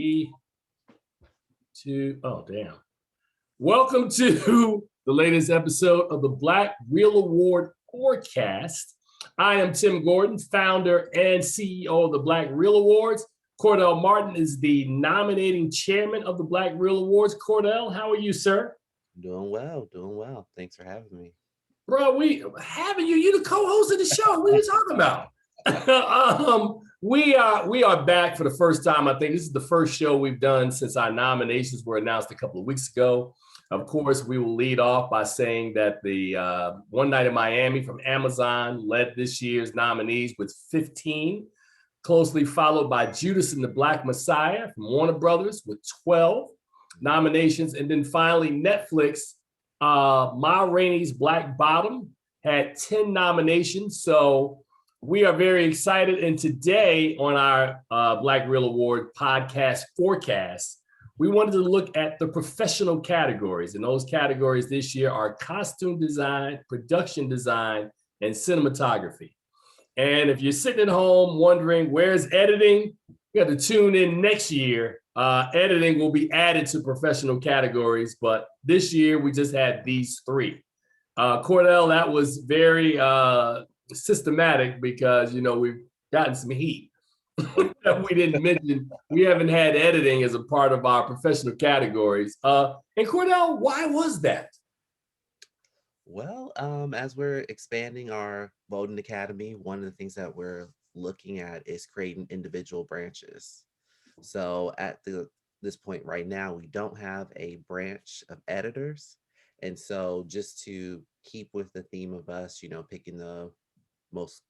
Oh, damn. Welcome to the latest episode of the Black Reel Award forecast. I am Tim Gordon, founder and CEO of the Black Reel Awards. Cordell Martin is the nominating chairman of the Black Reel Awards. Cordell, how are you, sir? Doing well, doing well. Thanks for having me. Bro, you're the co-host of the show. What are you talking about? We are back for the first time. I think this is the first show we've done since our nominations were announced a couple of weeks ago. Of course, we will lead off by saying that the One Night in Miami from Amazon led this year's nominees with 15, closely followed by Judas and the Black Messiah from Warner Brothers with 12 nominations. And then finally, Netflix, Ma Rainey's Black Bottom had 10 nominations. So we are very excited. And today on our Black Reel Award podcast forecast, we wanted to look at the professional categories. And those categories this year are costume design, production design, and cinematography. And if you're sitting at home wondering where's editing, you got to tune in next year. Editing will be added to professional categories, but this year we just had these three. Cordell, that was very systematic because, we've gotten some heat that we didn't mention. We haven't had editing as a part of our professional categories. And Cordell, why was that? Well, as we're expanding our voting academy, one of the things that we're looking at is creating individual branches. So at this point right now, we don't have a branch of editors. And so just to keep with the theme of us, picking the most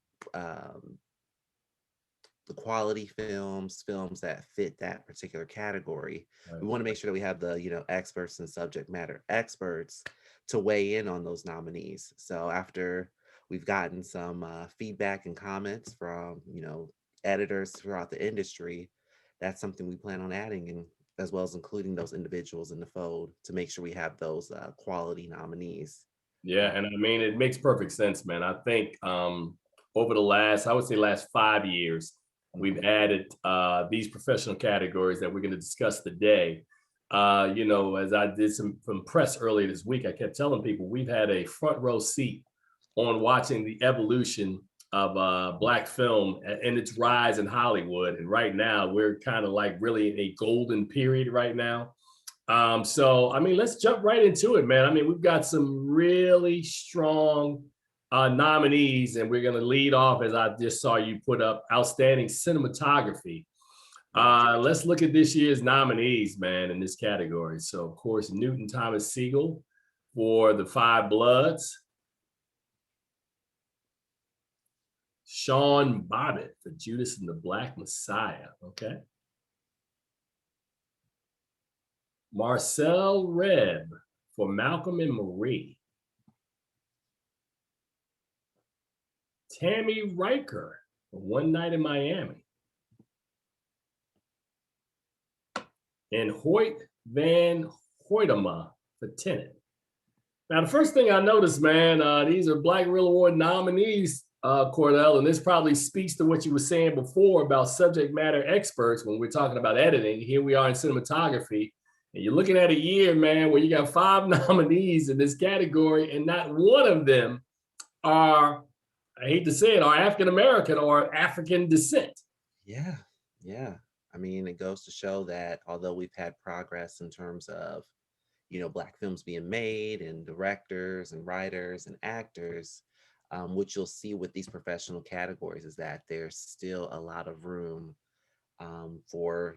the quality films that fit that particular category. Right. We want to make sure that we have the experts and subject matter experts to weigh in on those nominees. So after we've gotten some feedback and comments from editors throughout the industry, that's something we plan on adding, and as well as including those individuals in the fold to make sure we have those quality nominees. Yeah, and I mean, it makes perfect sense, man. I think over the last 5 years, we've added these professional categories that we're going to discuss today. As I did some press earlier this week, I kept telling people we've had a front row seat on watching the evolution of Black film and its rise in Hollywood. And right now, we're kind of like really in a golden period right now. So, I mean, let's jump right into it, man. I mean, we've got some really strong nominees, and we're going to lead off, as I just saw you put up, outstanding cinematography. Let's look at this year's nominees, man, in this category. So, of course, Newton Thomas Sigel for The Five Bloods. Sean Bobbitt for Judas and the Black Messiah, okay? Marcel Rebb for Malcolm and Marie. Tammy Riker for One Night in Miami. And Hoyt Van Hoytema for Tenet. Now, the first thing I noticed, man, these are Black Reel Award nominees, Cordell, and this probably speaks to what you were saying before about subject matter experts when we're talking about editing. Here we are in cinematography, and you're looking at a year, man, where you got 5 nominees in this category, and not one of them are, I hate to say it, are African-American or African descent. Yeah. I mean, it goes to show that although we've had progress in terms of, Black films being made and directors and writers and actors, what you'll see with these professional categories is that there's still a lot of room for,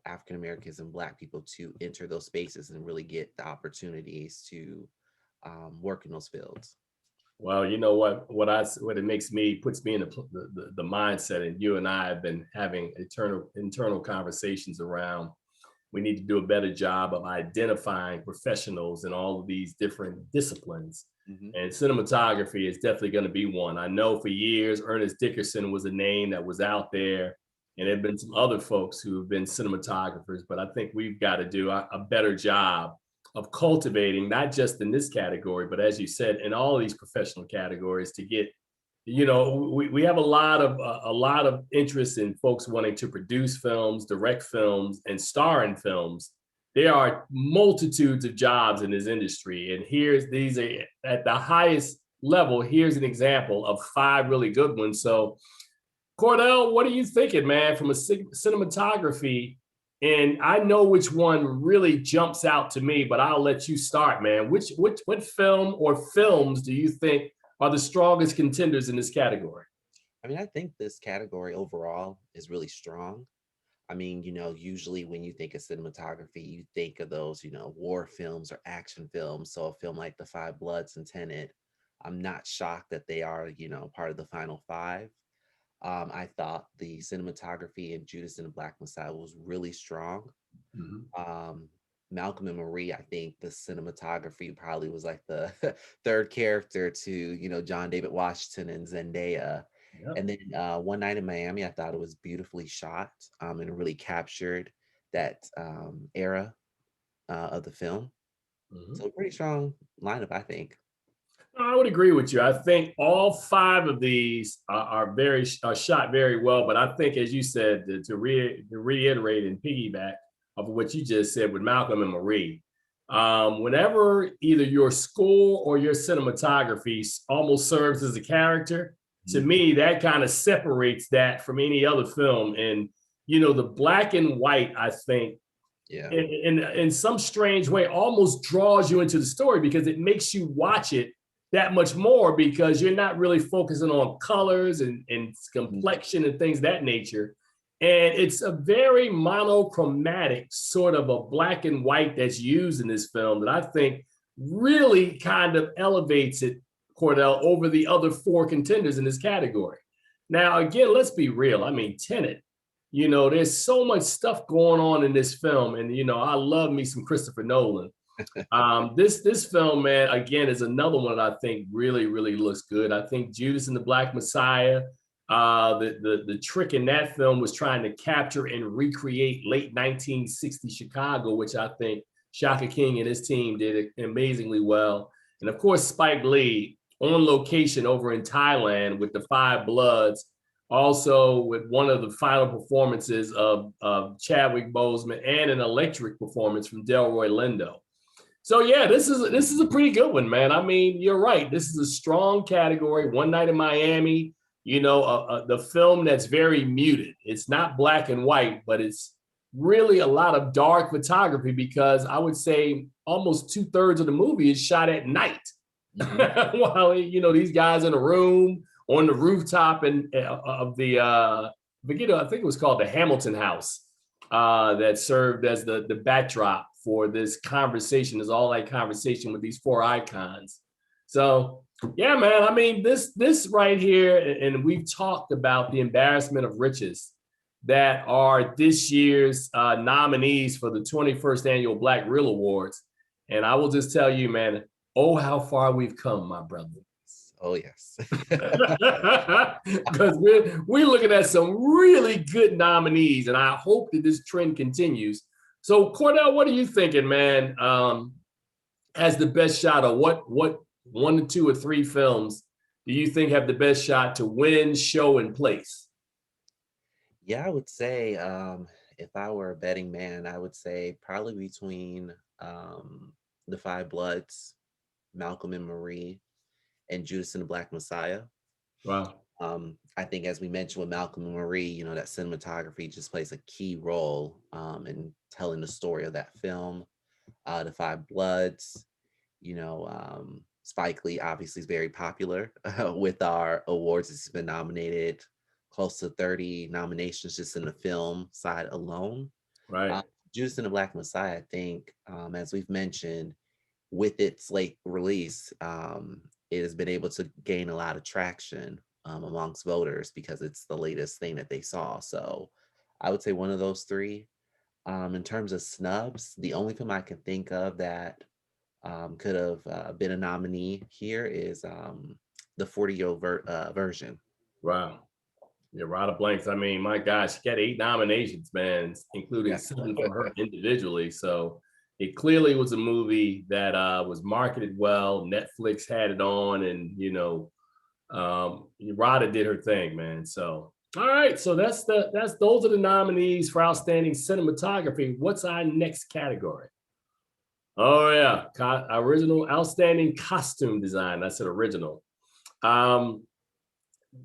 African Americans and Black people to enter those spaces and really get the opportunities to work in those fields. Well, you know what it puts me in the mindset, and you and I have been having internal conversations around. We need to do a better job of identifying professionals in all of these different disciplines. Mm-hmm. And cinematography is definitely going to be one. I know for years, Ernest Dickerson was a name that was out there, and there have been some other folks who have been cinematographers, but I think we've got to do a better job of cultivating, not just in this category, but as you said, in all of these professional categories, to get we have a lot of interest in folks wanting to produce films, direct films, and star in films. There are multitudes of jobs in this industry, and these are at the highest level. Here's an example of 5 really good ones. So, Cordell, what are you thinking, man, from a cinematography? And I know which one really jumps out to me, but I'll let you start, man. What film or films do you think are the strongest contenders in this category? I mean, I think this category overall is really strong. I mean, usually when you think of cinematography, you think of those, war films or action films. So a film like The Five Bloods and Tenet, I'm not shocked that they are, part of the final five. I thought the cinematography in Judas and the Black Messiah was really strong. Mhm. Um, Malcolm and Marie, I think the cinematography probably was like the third character to, John David Washington and Zendaya. Yep. And then One Night in Miami, I thought it was beautifully shot, and really captured that era of the film. Mhm. So pretty strong lineup, I think. I would agree with you. I think all 5 of these are shot very well. But I think, as you said, to reiterate and piggyback of what you just said with Malcolm and Marie, whenever either your score or your cinematography almost serves as a character, to Mhm. me that kind of separates that from any other film. And the black and white, I think, Yeah. in some strange way almost draws you into the story because it makes you watch it that much more because you're not really focusing on colors and Mhm. complexion and things of that nature. And it's a very monochromatic sort of a black and white that's used in this film that I think really kind of elevates it, Cordell, over the other 4 contenders in this category. Now, again, let's be real. I mean, Tenet, there's so much stuff going on in this film, and I love me some Christopher Nolan. This film, man, again, is another one that I think really, really looks good. I think Judas and the Black Messiah. The trick in that film was trying to capture and recreate late 1960 Chicago, which I think Shaka King and his team did amazingly well. And of course, Spike Lee on location over in Thailand with the Five Bloods, also with one of the final performances of Chadwick Boseman and an electric performance from Delroy Lindo. So yeah, this is a pretty good one, man. I mean, you're right. This is a strong category. One Night in Miami, the film that's very muted. It's not black and white, but it's really a lot of dark photography because I would say almost 2/3 of the movie is shot at night. Mhm. While these guys in a room on the rooftop and of the I think it was called the Hamilton House, that served as the backdrop for this conversation, is all that conversation with these 4 icons. So yeah, man, I mean, this right here, and we've talked about the embarrassment of riches that are this year's nominees for the 21st annual Black Reel Awards. And I will just tell you, man, oh, how far we've come, my brother. Oh, yes. Because we're looking at some really good nominees, and I hope that this trend continues. So, Cordell, what are you thinking, man? Has the best shot, or what 1 or 2 or 3 films do you think have the best shot to win, show, and place? Yeah, I would say if I were a betting man, I would say probably between The Five Bloods, Malcolm and Marie, and Judas and the Black Messiah. Wow. I think, as we mentioned with Malcolm and Marie, that cinematography just plays a key role in telling the story of that film. The Five Bloods, Spike Lee obviously is very popular with our awards. It's been nominated close to 30 nominations just in the film side alone. Right. Uh, Judas and the Black Messiah, I think, as we've mentioned, with its late release, it has been able to gain a lot of traction amongst voters because it's the latest thing that they saw. So I would say one of those 3. In terms of snubs, the only film I can think of that could have been a nominee here is the 40-year-old version. Wow. Yeah, Rada Blanks. I mean, my gosh, she got 8 nominations, man, including Yeah. 7 for her individually. So it clearly was a movie that was marketed well. Netflix had it on, and Rada did her thing, man. So, all right. So those are the nominees for outstanding cinematography. What's our next category? Oh yeah, original outstanding costume design. That's an original.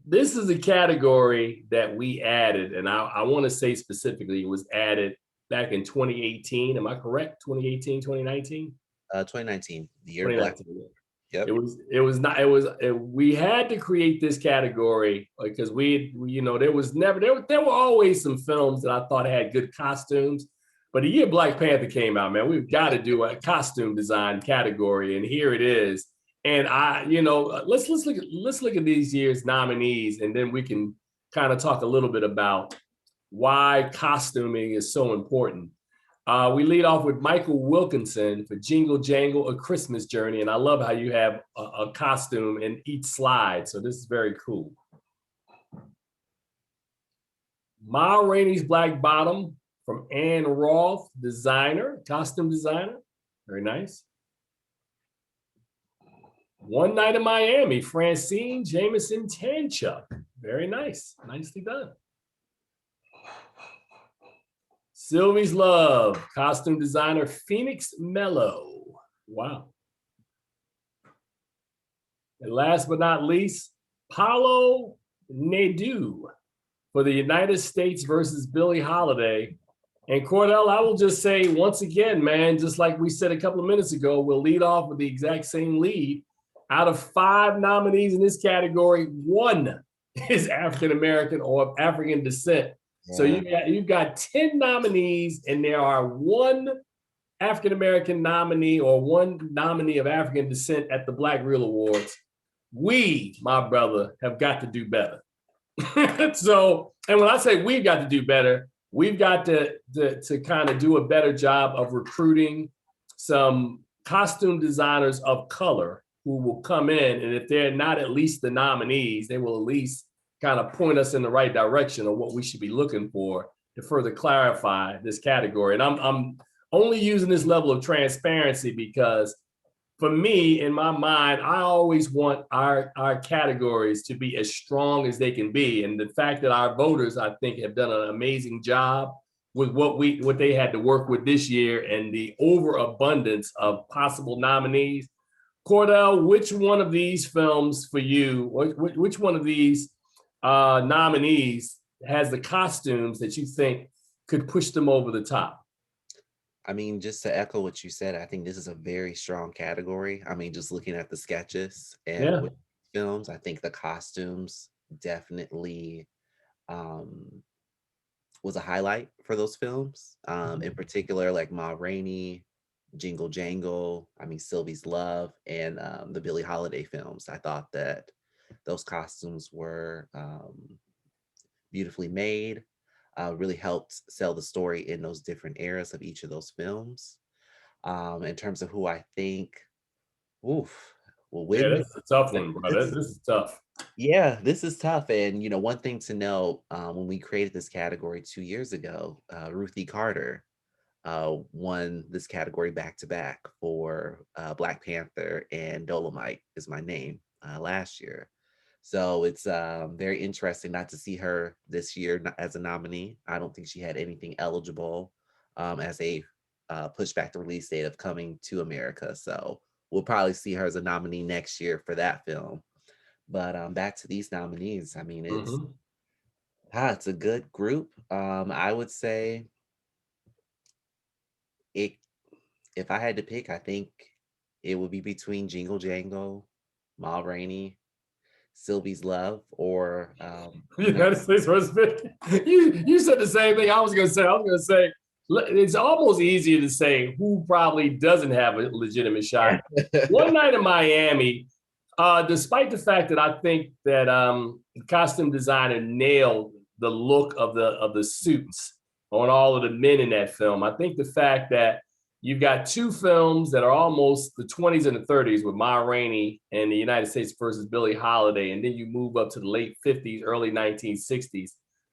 This is a category that we added, and I want to say specifically it was added back in 2018. Am I correct? 2018, 2019? 2019, the year of Black. 2019. Yep. It was not, we had to create this category because there were always some films that I thought had good costumes, but the year Black Panther came out, man, we've got to do a costume design category, and here it is. And let's look at these year's nominees, and then we can kind of talk a little bit about why costuming is so important. We lead off with Michael Wilkinson for Jingle Jangle, A Christmas Journey. And I love how you have a costume in each slide. So this is very cool. Ma Rainey's Black Bottom from Ann Roth, costume designer. Very nice. One Night in Miami, Francine Jameson Tanchuk. Very nice. Nicely done. Sylvie's Love, costume designer Phoenix Mello. Wow. And last but not least, Paulo Nadeau for the United States versus Billie Holiday. And Cordell, I will just say once again, man, just like we said a couple of minutes ago, we'll lead off with the exact same lead. Out of 5 nominees in this category, 1 is African-American or of African descent. Yeah. So you've got 10 nominees, and there are 1 African-American nominee or 1 nominee of African descent at the Black Reel Awards. We, my brother, have got to do better. So, and when I say we've got to do better, we've got to kind of do a better job of recruiting some costume designers of color who will come in, and if they're not at least the nominees, they will at least kind of point us in the right direction of what we should be looking for to further clarify this category. And I'm only using this level of transparency because for me, in my mind, I always want our categories to be as strong as they can be. And the fact that our voters, I think, have done an amazing job with what they had to work with this year and the overabundance of possible nominees. Cordell, which one of these films for you, which one of these nominees has the costumes that you think could push them over the top? I mean, just to echo what you said, I think this is a very strong category. I mean, just looking at the sketches and with films, I think the costumes definitely was a highlight for those films. In particular, like Ma Rainey, Jingle Jangle, I mean, Sylvie's Love, and the Billie Holiday films. I thought that those costumes were beautifully made, really helped sell the story in those different eras of each of those films. In terms of who I think, will win. Yeah, this is a tough one, bro. This is tough. Yeah, this is tough. And, one thing to know, when we created this category 2 years ago, Ruthie Carter won this category back-to-back for Black Panther and Dolomite Is My Name last year. So it's very interesting not to see her this year as a nominee. I don't think she had anything eligible as a push back the release date of Coming to America. So we'll probably see her as a nominee next year for that film. But back to these nominees, I mean, it's a good group. I would say if I had to pick, I think it would be between Jingle Jangle, Ma Rainey, Sylvie's Love, or United States versus you said the same thing I was gonna say. It's almost easier to say who probably doesn't have a legitimate shot. One Night in Miami, despite the fact that I think that the costume designer nailed the look of the suits on all of the men in that film, I think the fact that you've got 2 films that are almost the 20s and the 30s with Ma Rainey and the United States versus Billie Holiday, and then you move up to the late 50s, early 1960s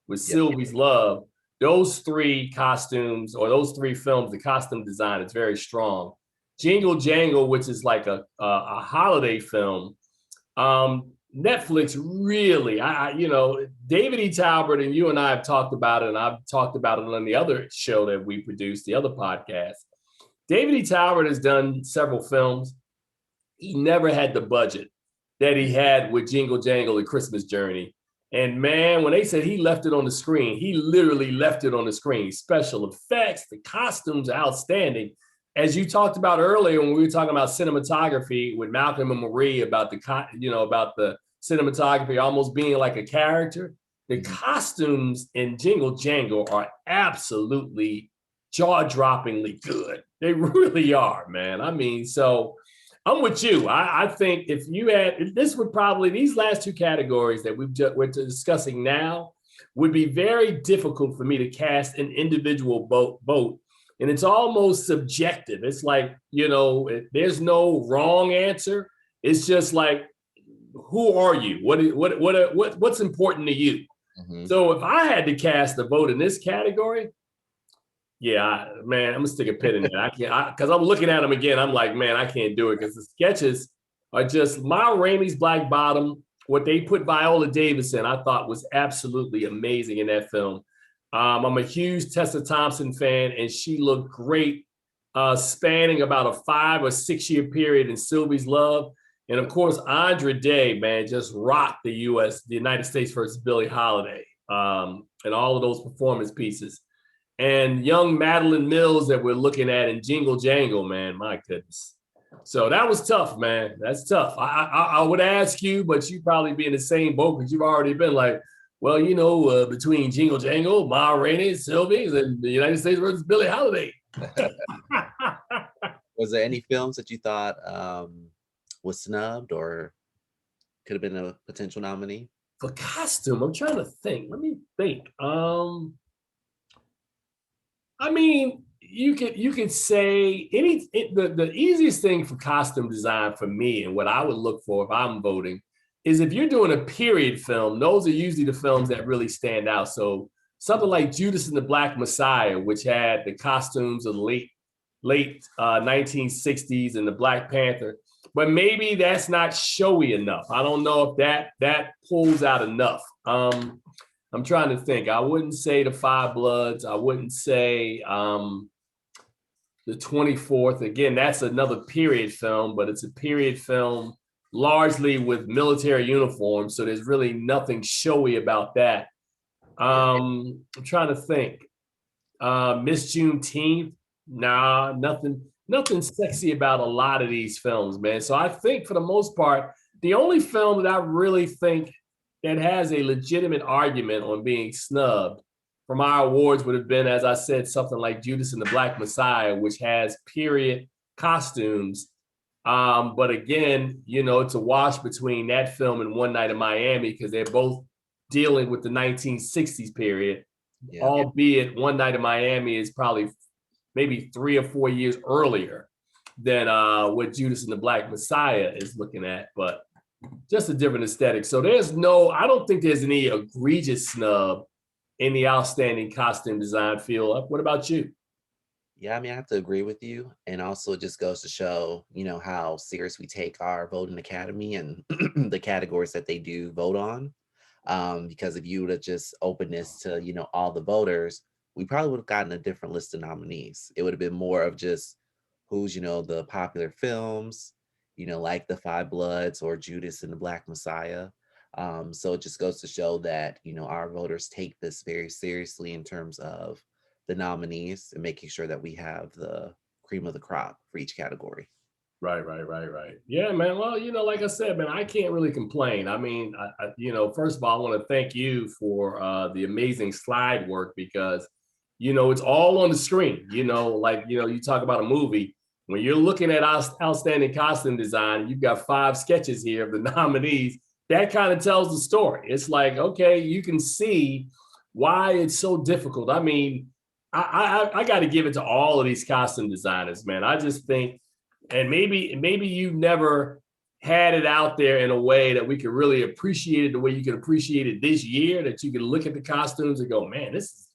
with Sylvie's Love. Those 3 costumes, or those 3 films, the costume design is very strong. Jingle Jangle, which is like a holiday film, Netflix really, David E. Talbert and you and I have talked about it, and I've talked about it on the other show that we produced, the other podcast. David E. Talbert has done several films. He never had the budget that he had with Jingle Jangle and Christmas Journey. And man, when they said he left it on the screen, he literally left it on the screen. Special effects, the costumes are outstanding. As you talked about earlier when we were talking about cinematography with Malcolm and Marie about the cinematography almost being like a character, the costumes in Jingle Jangle are absolutely jaw-droppingly good. They really are, man. I mean, so I'm with you. I think if these last two categories that we're discussing now would be very difficult for me to cast an individual vote. And it's almost subjective. It's like, there's no wrong answer. It's just like, who are you? What's important to you? Mm-hmm. So if I had to cast a vote in this category, yeah, man, I'm gonna stick a pin in it. I can't, because I'm looking at them again. I'm like, man, I can't do it because the sketches are just Ma Rainey's Black Bottom. What they put Viola Davis in, I thought was absolutely amazing in that film. I'm a huge Tessa Thompson fan, and she looked great, spanning about a 5 or 6 year period in Sylvie's Love. And of course, Andra Day, man, just rocked the United States versus Billie Holiday, and all of those performance pieces. And young Madeline Mills that we're looking at in Jingle Jangle, man, my goodness. So that was tough, man. That's tough. I would ask you, but you probably be in the same boat because you've already been like, well, between Jingle Jangle, Ma Rainey, Sylvie's, and the United States versus Billie Holiday. Was there any films that you thought was snubbed or could have been a potential nominee? For costume, I'm trying to think. Let me think. I mean, you could say the easiest thing for costume design for me and what I would look for if I'm voting is if you're doing a period film, those are usually the films that really stand out. So something like Judas and the Black Messiah, which had the costumes of the late 1960s and the Black Panther, but maybe that's not showy enough. I don't know if that pulls out enough. I'm trying to think. I wouldn't say the Five Bloods. I wouldn't say the 24th. Again, that's another period film, but it's a period film largely with military uniforms. So there's really nothing showy about that. I'm trying to think. Miss Juneteenth. Nah, nothing sexy about a lot of these films, man. So I think for the most part, the only film that I really think that has a legitimate argument on being snubbed from our awards would have been, as I said, something like Judas and the Black Messiah, which has period costumes. But again, it's a wash between that film and One Night in Miami because they're both dealing with the 1960s period, albeit One Night in Miami is probably maybe 3 or 4 years earlier than what Judas and the Black Messiah is looking at, but just a different aesthetic. So I don't think there's any egregious snub in the outstanding costume design field. What about you? Yeah, I mean, I have to agree with you. And also it just goes to show, how serious we take our voting academy and the categories that they do vote on. Because if you would have just opened this to, all the voters, we probably would have gotten a different list of nominees. It would have been more of just who's, the popular films, like The Five Bloods or Judas and the Black Messiah. So it just goes to show that, our voters take this very seriously in terms of the nominees and making sure that we have the cream of the crop for each category. Right. Yeah, man. Well, like I said, man, I can't really complain. I mean, first of all, I want to thank you for the amazing slide work because, it's all on the screen, you talk about a movie. When you're looking at outstanding costume design, you've got 5 sketches here of the nominees. That kind of tells the story. It's like, okay, you can see why it's so difficult. I mean, I got to give it to all of these costume designers, man. I just think, and maybe you never had it out there in a way that we could really appreciate it the way you can appreciate it this year, that you can look at the costumes and go, man, this is,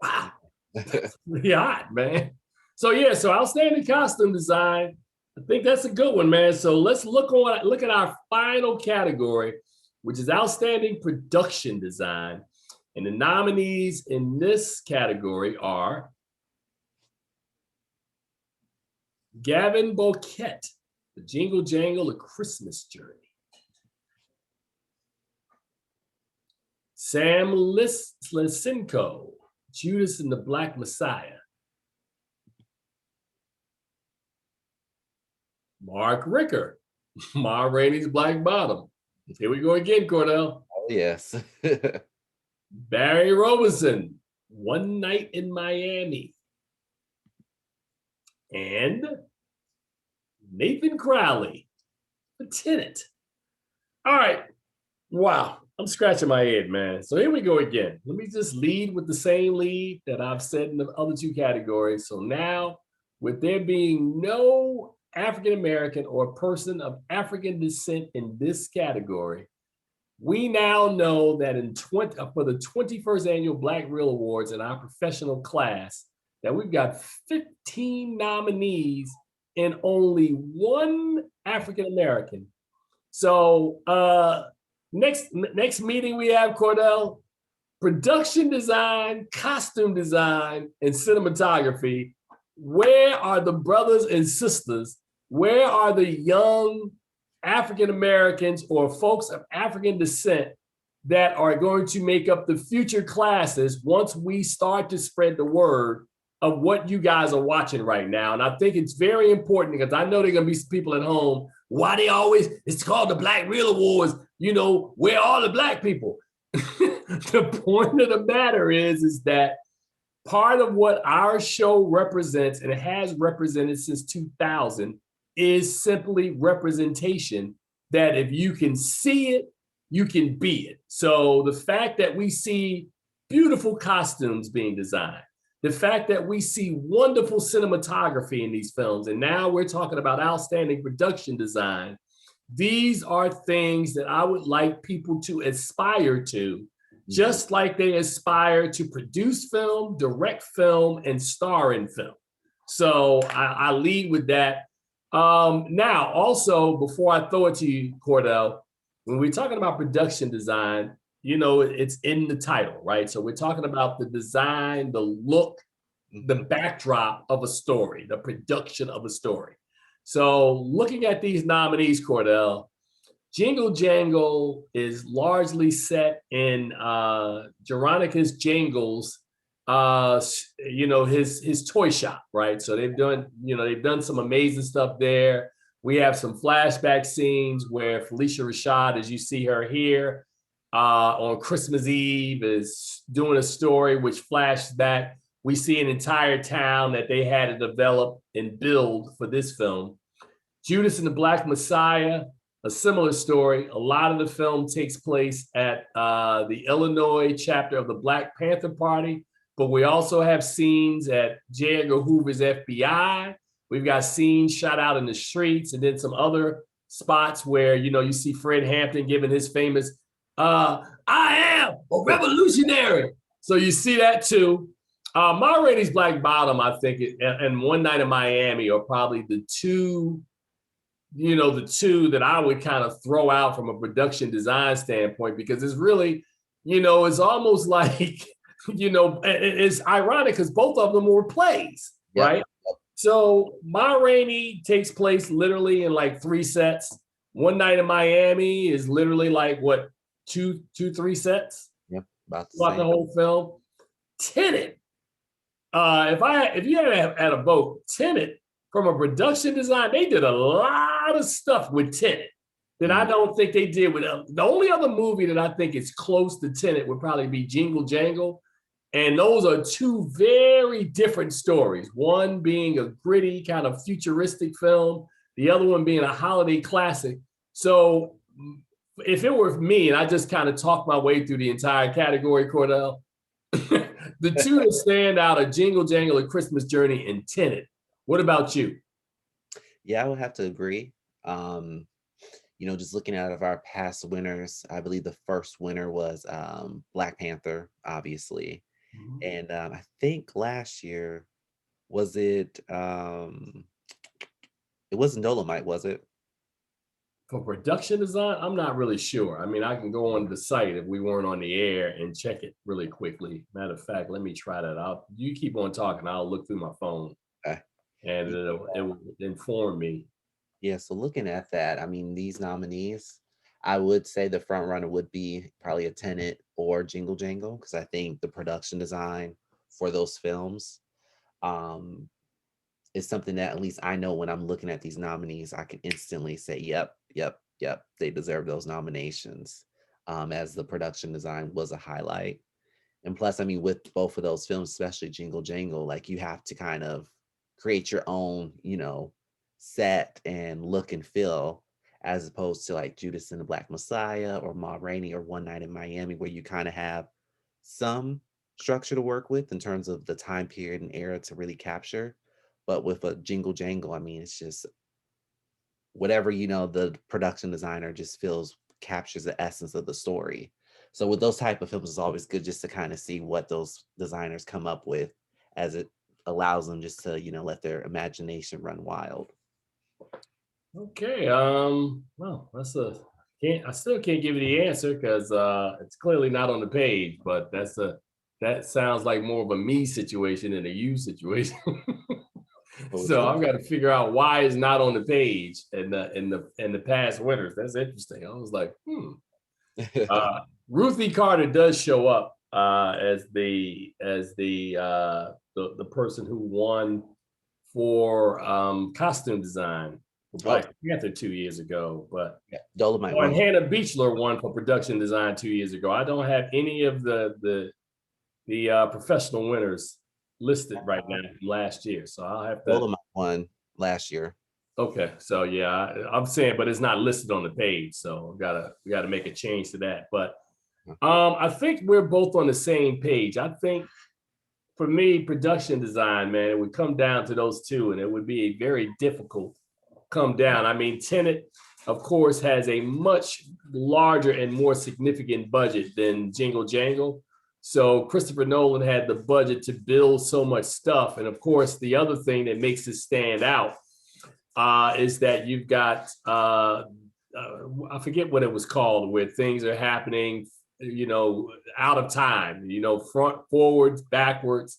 wow, that's pretty hot, man. So outstanding costume design. I think that's a good one, man. So let's look at our final category, which is Outstanding Production Design. And the nominees in this category are Gavin Boquette, The Jingle Jangle, A Christmas Journey. Sam Lisinko, Judas and the Black Messiah. Mark Ricker, Ma Rainey's Black Bottom. Here we go again, Cordell. Oh, yes. Barry Robinson, One Night in Miami. And Nathan Crowley, The Tenet. All right. Wow. I'm scratching my head, man. So here we go again. Let me just lead with the same lead that I've said in the other two categories. So now, with there being no African-American or person of African descent in this category, we now know that for the 21st Annual Black Reel Awards in our professional class, that we've got 15 nominees and only one African-American. So next meeting we have, Cordell, production design, costume design, and cinematography. Where are the brothers and sisters? Where are the young African Americans or folks of African descent that are going to make up the future classes once we start to spread the word of what you guys are watching right now? And I think it's very important because I know there are going to be some people at home. Why they always, it's called the Black Reel Awards, you know, where are all the Black people? The point of the matter is that part of what our show represents, and it has represented since 2000, is simply representation, that if you can see it, you can be it. So the fact that we see beautiful costumes being designed, the fact that we see wonderful cinematography in these films, and now we're talking about outstanding production design, these are things that I would like people to aspire to, just like they aspire to produce film, direct film, and star in film. So I lead with that. Now, also, before I throw it to you, Cordell, when we're talking about production design, you know, it's in the title, right? So we're talking about the design, the look, the backdrop of a story, the production of a story. So looking at these nominees, Cordell, Jingle Jangle is largely set in Jeronicus Jangle's, you know, his toy shop, right? So they've done some amazing stuff there. We have some flashback scenes where Felicia Rashad, as you see her here on Christmas Eve, is doing a story which flashes back. We see an entire town that they had to develop and build for this film. Judas and the Black Messiah, a similar story. A lot of the film takes place at the Illinois chapter of the Black Panther Party, but we also have scenes at J. Edgar Hoover's FBI. We've got scenes shot out in the streets, and then some other spots where, you know, you see Fred Hampton giving his famous, I am a revolutionary. So you see that too. Ma Rainey's Black Bottom, I think, and One Night in Miami are probably the two that I would kind of throw out from a production design standpoint, because it's really, you know, it's almost like, you know, it's ironic because both of them were plays, right? So Ma Rainey takes place literally in like 3 sets. One Night in Miami is literally like what, 3 sets? Yep, about the whole film. Tenet, if you had a vote, Tenet, from a production design, they did a lot of stuff with Tenet that I don't think they did with the only other movie that I think is close to Tenet would probably be Jingle Jangle. And those are two very different stories. One being a gritty kind of futuristic film, the other one being a holiday classic. So if it were me, and I just kind of talked my way through the entire category, Cordell, the two that stand out are Jingle Jangle, A Christmas Journey, and Tenet. What about you? Yeah, I would have to agree. You know, just looking out of our past winners, I believe the first winner was Black Panther, obviously. And I think last year, was it wasn't Dolomite, was it? For production design, I'm not really sure. I mean, I can go on the site if we weren't on the air and check it really quickly. Matter of fact, let me try that out. You keep on talking. I'll look through my phone Okay. and it will inform me. Yeah, so looking at that, I mean, these nominees, I would say the front runner would be probably a Tenet or Jingle Jangle, because I think the production design for those films um, is something that at least I know when I'm looking at these nominees, I can instantly say, yep, yep, yep, they deserve those nominations, as the production design was a highlight. And plus, I mean, with both of those films, especially Jingle Jangle, like you have to kind of create your own, set and look and feel, as opposed to like Judas and the Black Messiah or Ma Rainey or One Night in Miami, where you kind of have some structure to work with in terms of the time period and era to really capture. But with a Jingle Jangle, I mean, it's just whatever, the production designer just feels captures the essence of the story. So with those type of films, it's always good just to kind of see what those designers come up with, as it allows them just to, let their imagination run wild. Okay. Well, I still can't give you the answer because it's clearly not on the page, but that sounds like more of a me situation than a you situation. So I've got to figure out why it's not on the page in the past winners. That's interesting. I was like, Ruthie Carter does show up as the person who won for costume design for Black Panther 2 years ago, but yeah, Dolomite and Hannah Beachler won for production design 2 years ago. I don't have any of the professional winners listed right now from last year, so I'll have to. Dolomite won last year. Okay, so yeah, I'm saying, but it's not listed on the page, so we gotta make a change to that. But I think we're both on the same page. I think for me, production design, man, it would come down to those two, and it would be a very difficult come down. I mean, Tenet, of course, has a much larger and more significant budget than Jingle Jangle. So Christopher Nolan had the budget to build so much stuff. And of course, the other thing that makes it stand out is that you've got, I forget what it was called, where things are happening, out of time, front, forwards, backwards.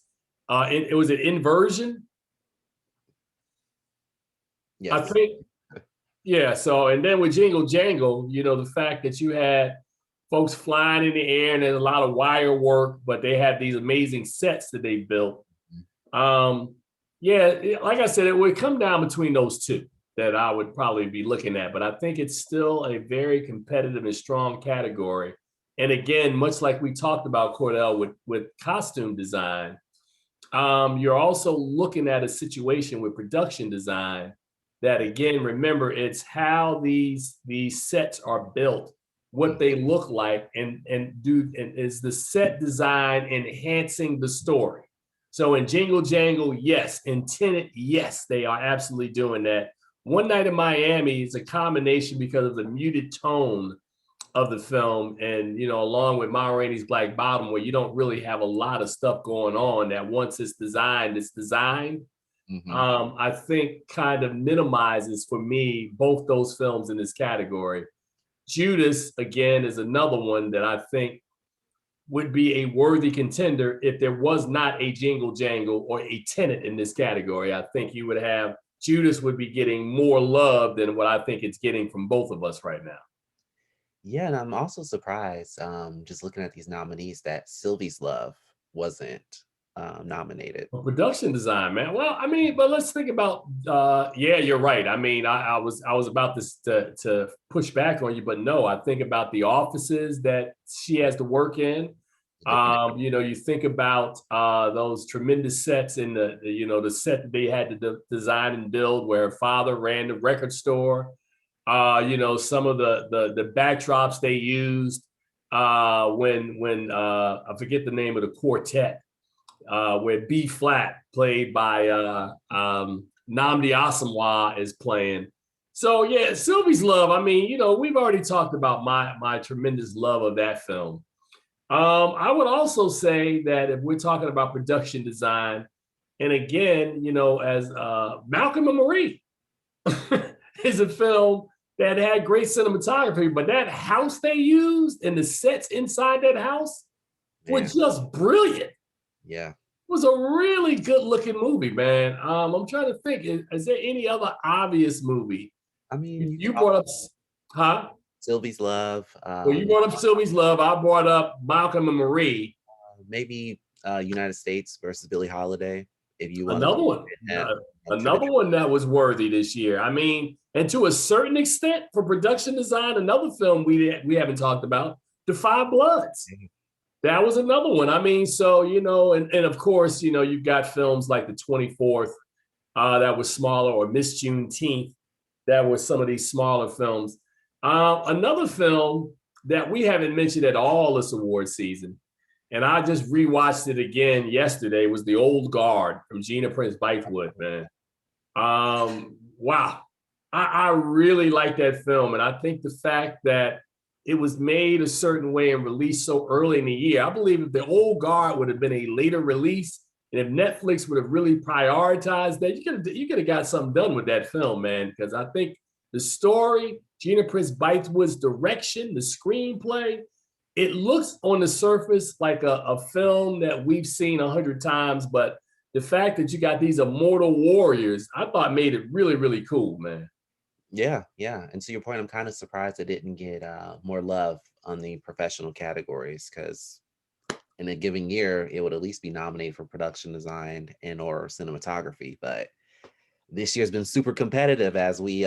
It was an inversion. Yes. I think, yeah. So, and then with Jingle Jangle, the fact that you had folks flying in the air and there's a lot of wire work, but they had these amazing sets that they built. Yeah, like I said, it would come down between those two that I would probably be looking at, but I think it's still a very competitive and strong category. And again, much like we talked about, Cordell, with costume design, you're also looking at a situation with production design that, again, remember, it's how these sets are built, what they look like, and is the set design enhancing the story? So in Jingle Jangle, yes. In Tenet, yes, they are absolutely doing that. One Night in Miami is a combination because of the muted tone of the film, and along with Ma Rainey's Black Bottom, where you don't really have a lot of stuff going on, that once it's designed, it's designed. I think kind of minimizes for me both those films in this category. Judas, again, is another one that I think would be a worthy contender if there was not a Jingle Jangle or a Tenet in this category. I think you would have Judas would be getting more love than what I think it's getting from both of us right now. Yeah, and I'm also surprised, just looking at these nominees, that Sylvie's Love wasn't nominated. Well, production design, man. Well, I mean, but let's think about. Yeah, you're right. I mean, I was about to push back on you, but no, I think about the offices that she has to work in. You think about those tremendous sets in the set that they had to design and build, where her father ran the record store. Some of the backdrops they used when I forget the name of the quartet. Where B flat, played by Nnamdi Asomugha, is playing. So yeah, Sylvie's Love. I mean, we've already talked about my tremendous love of that film. I would also say that if we're talking about production design, and again, as Malcolm and Marie is a film that had great cinematography, but that house they used and the sets inside that house were Man, just brilliant. yeah. It was a really good looking movie, man. I'm trying to think, is there any other obvious movie? I mean, You, you could you brought up, huh? Sylvie's Love, Well, you brought up Sylvie's Love. I brought up Malcolm and Marie. maybe United States versus Billie Holiday, if you want to Another one, that another one that was worthy this year. I mean, and to a certain extent, for production design, another film we haven't talked about, The Five Bloods. That was another one. I mean, so and of course, you've got films like The 24th, that was smaller, or Miss Juneteenth, that was some of these smaller films. Another film that we haven't mentioned at all this award season, and I just rewatched it again yesterday, was The Old Guard from Gina Prince Bythewood, man. Wow. I really like that film. And I think the fact that it was made a certain way and released so early in the year, I believe if The Old Guard would have been a later release, and if Netflix would have really prioritized that, you could have got something done with that film, man. Because I think the story, Gina Prince Bythewood's direction, the screenplay, it looks on the surface like a film that we've seen 100 times, but the fact that you got these immortal warriors, I thought made it really, really cool, man. Yeah, yeah. And to your point, I'm kind of surprised it didn't get more love on the professional categories, because in a given year, it would at least be nominated for production design and or cinematography. But this year's been super competitive, as we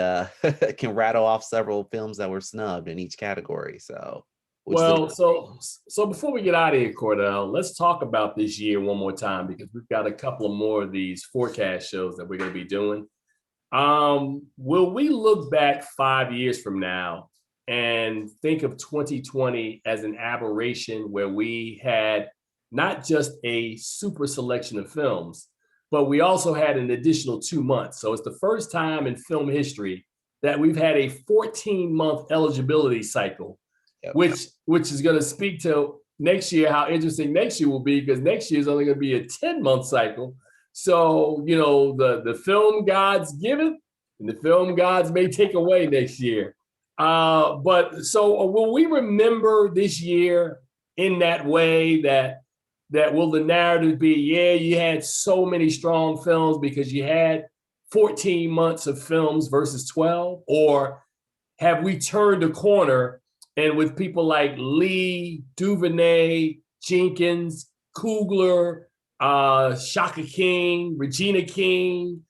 can rattle off several films that were snubbed in each category. So, which is Well, so before we get out of here, Cordell, let's talk about this year one more time, because we've got a couple of more of these forecast shows that we're going to be doing. Will we look back 5 years from now and think of 2020 as an aberration where we had not just a super selection of films, but we also had an additional 2 months? So it's the first time in film history that we've had a 14-month eligibility cycle, yep. which is going to speak to next year, how interesting next year will be, because next year is only going to be a 10-month cycle. So, the film gods give it, and the film gods may take away next year. But so will we remember this year in that way, that will the narrative be, yeah, you had so many strong films because you had 14 months of films versus 12? Or have we turned a corner, and with people like Lee, Duvernay, Jenkins, Coogler, Shaka King, Regina King,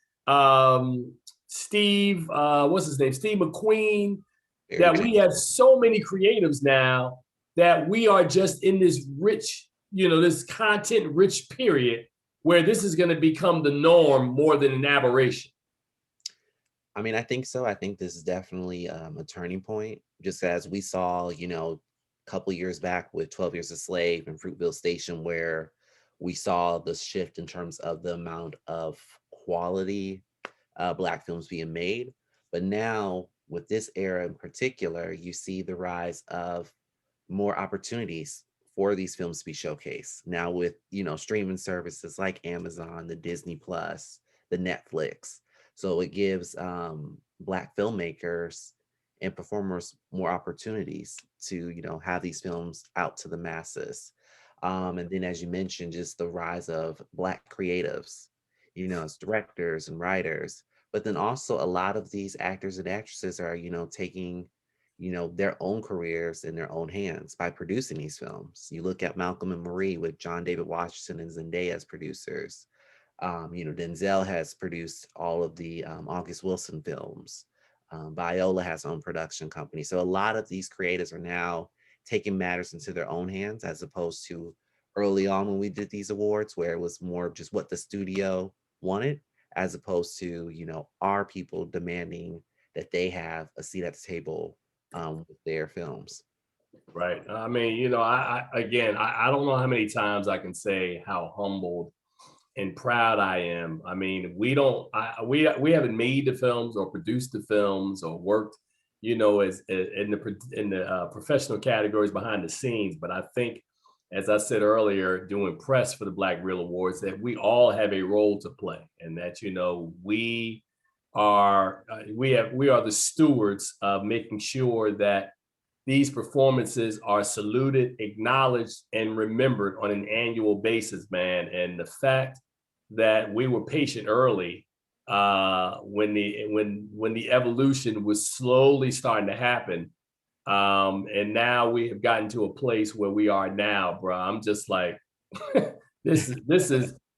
Steve, what's his name? Steve McQueen, Very that true. we have so many creatives now that we are just in this rich, this content rich period where this is going to become the norm more than an aberration? I mean, I think so. I think this is definitely a turning point, just as we saw, a couple years back with 12 Years a Slave and Fruitville Station, where we saw the shift in terms of the amount of quality Black films being made. But now, with this era in particular, you see the rise of more opportunities for these films to be showcased. Now with, streaming services like Amazon, the Disney Plus, the Netflix. So it gives Black filmmakers and performers more opportunities to, have these films out to the masses. And then, as you mentioned, just the rise of Black creatives, as directors and writers. But then also a lot of these actors and actresses are, taking, their own careers in their own hands by producing these films. You look at Malcolm and Marie with John David Washington and Zendaya as producers. Denzel has produced all of the August Wilson films. Viola has her own production company. So a lot of these creators are now taking matters into their own hands, as opposed to early on when we did these awards, where it was more of just what the studio wanted, as opposed to, our people demanding that they have a seat at the table with their films. Right. I mean, I don't know how many times I can say how humbled and proud I am. I mean, we haven't made the films or produced the films or worked, as in the professional categories behind the scenes. But I think, as I said earlier, doing press for the Black Reel Awards, that we all have a role to play, and that we we are the stewards of making sure that these performances are saluted, acknowledged, and remembered on an annual basis, man. And the fact that we were patient early when the evolution was slowly starting to happen, and now we have gotten to a place where we are now, bro. I'm just like, this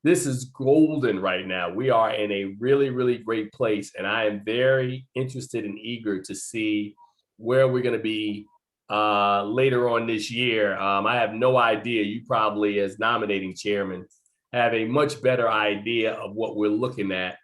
is golden right now. We are in a really, really great place, and I am very interested and eager to see where we're going to be later on this year. I have no idea. You probably, as nominating chairman, have a much better idea of what we're looking at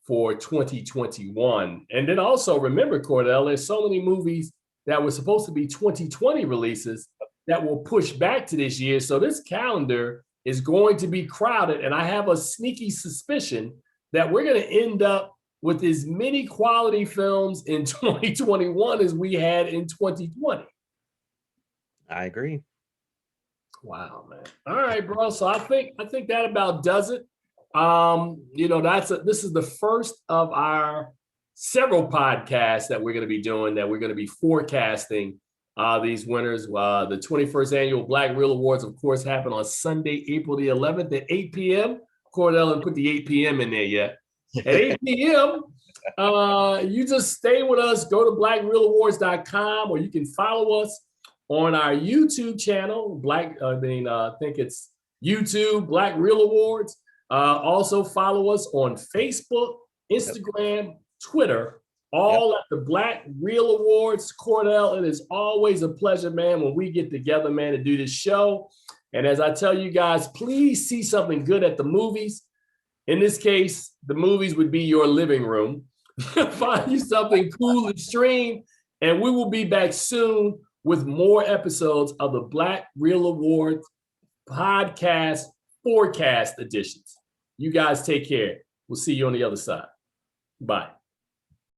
for 2021. And then also remember, Cordell, there's so many movies that were supposed to be 2020 releases that will push back to this year. So this calendar is going to be crowded. And I have a sneaky suspicion that we're going to end up with as many quality films in 2021 as we had in 2020. I agree. Wow, man. All right, bro. So I think that about does it. This is the first of our several podcasts that we're going to be doing, that we're going to be forecasting these winners. The 21st annual Black Reel Awards, of course, happen on Sunday, April the 11th at 8 p.m. Cordell didn't put the 8 p.m. in there yet. At 8 p.m., you just stay with us. Go to blackreelawards.com, or you can follow us on our YouTube channel. I think it's YouTube Black Reel Awards. Also follow us on Facebook, Instagram, Twitter, all at the Black Reel Awards. Cordell, it is always a pleasure, man, when we get together, man, to do this show. And as I tell you guys, please see something good at the movies. In this case, the movies would be your living room. Find you something cool and stream, and we will be back soon with more episodes of the Black Reel Awards podcast forecast editions. You guys take care. We'll see you on the other side. Bye.